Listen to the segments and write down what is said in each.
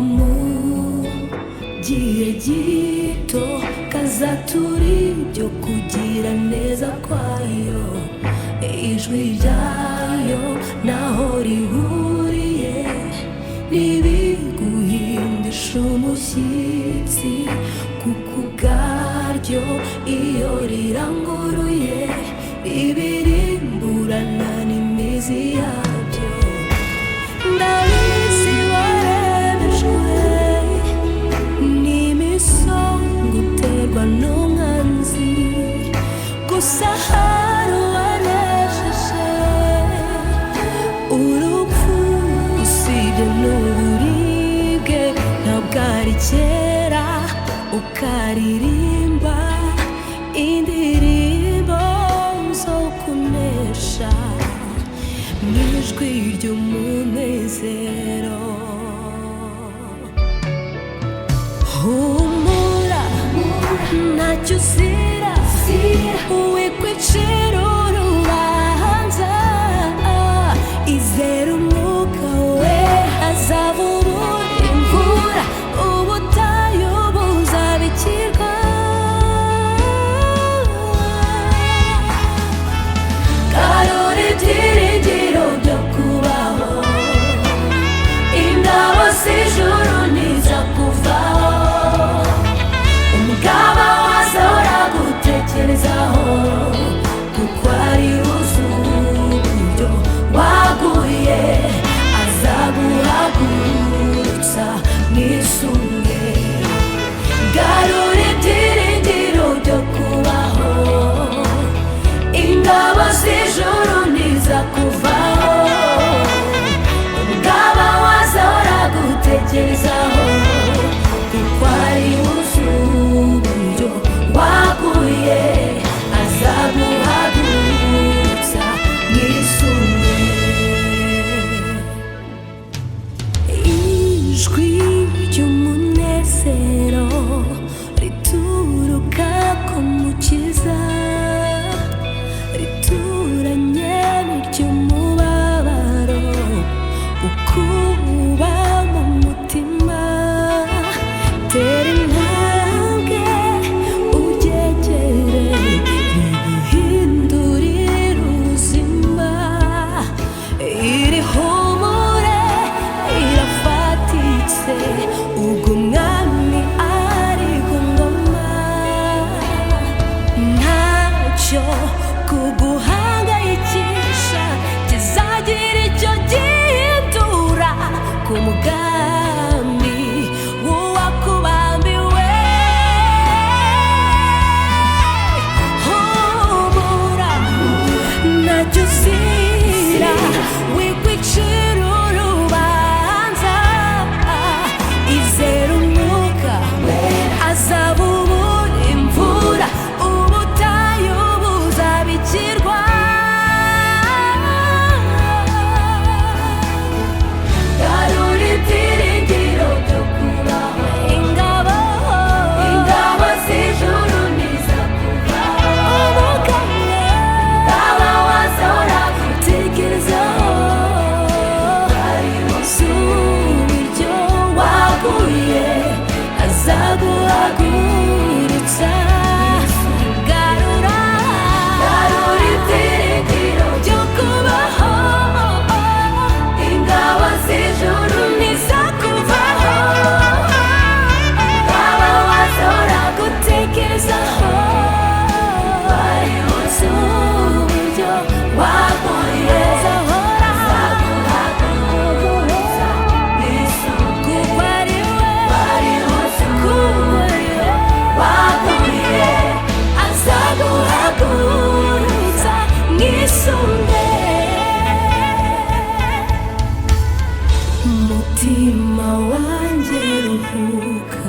mu gihe gito kazatura ibyo kugira neza kwayo. Ijwi ryayo naho rihuriye ntibiguhindisha umushyitsi, kuko ubwaryo iyo riranguruye ibirimburana n'imizi yabyo. Ndabizi waremejwe n'imisongo uterwa n'umwanzi, gusa hari uwanesheje urupfu. Usibye n'uburibwe ntabwo ari kera ukaririmba indirimbo zo kunesha n'ijwi ry'umunezero. Humura ntacyo uzira, wikwicira urubanza. Izere umwuka we azabubura imvura, ubutayu buzabikirwa. Garura ibyiringiro byo kubaho, ingabo z'ijuru ntizakuvaho. Umugaba wazahora gutekerezaho, kuko ari uburyo waguye azaguhagurutsa mwisunge. Garura ibyiringiro byo kubaho, ingabo z'ijuru ntizakuvaho. Umugaba wazahora gutekerezaho, kuko ari uburyo waguye azaguhagurutsa mwisunge. Ijwi ry'umunezero rituruka ku Mukiza, rituranye n'iry'umubabaro ukuba mu mutima. Tera intambwe uryegere, riguhindurire ubuzima. Iri humure irafatitse, ubwo umwami ari ku ngoma. Ntacyo kuguhangayikisha kizagira icyo gihindura ku mugambi w'uwakubambiwe. Humura ntacyo uzira, wikwicira urubanza. Izere umwuka azabubura imvura, ubutayu buzabikirwa. Garura ibyiringiro byo kubaho, ingabo z'ijuru ntizakuvaho. Umugaba wazahora gutekerezaho, ari uburyo waguye azaguhagurutsa. Garura ibyiringiro byo kubaho, ingabo z'ijuru ntizakuvaho. Umugaba wazahora gutekerezaho, ari uburyo waguye azaguhagurutsa mwisunge. Kuko ari we waguye azaguhagurutsa mwisunge. Mutima wanjye ruhuka,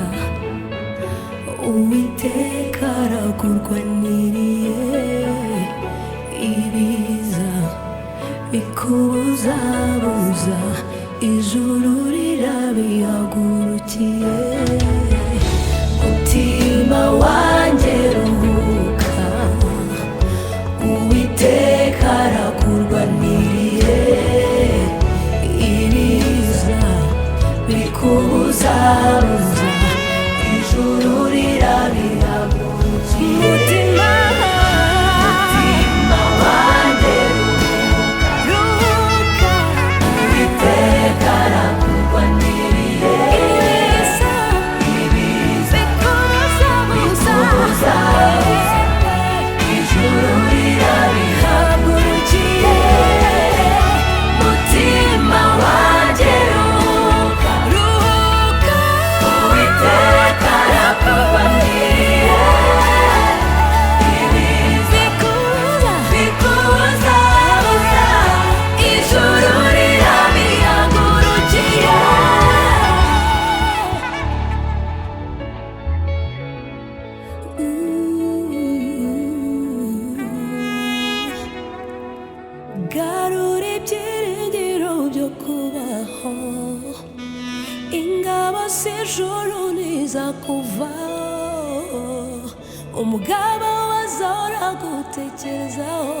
Uwiteka arakurwaniriye. Ibiza bikubuzabuza, ijuru rirabihagurukiye. Mutima wanjye ruhuka, Uwiteka arakurwaniriye. Ibiza bikubuzabuza ijuru rirabihagurukira mutima wanjye ruhuka Uwiteka arakurwaniriye ibiza bikubuzabuza ijuru rirabihagurukiye mutima wanjye ruhuka Uwiteka arakurwaniriye ibiza bikubuzabuza ijuru rirabihagurukiye garura ibyiringiro byo kubaho ingabo z'ijuru ntizakuvaho umugaba wazahora gutekerezaho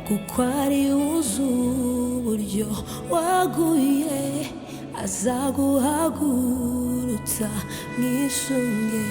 kuko ari wuzi uburyo waguye azaguhagurutsa mwisunge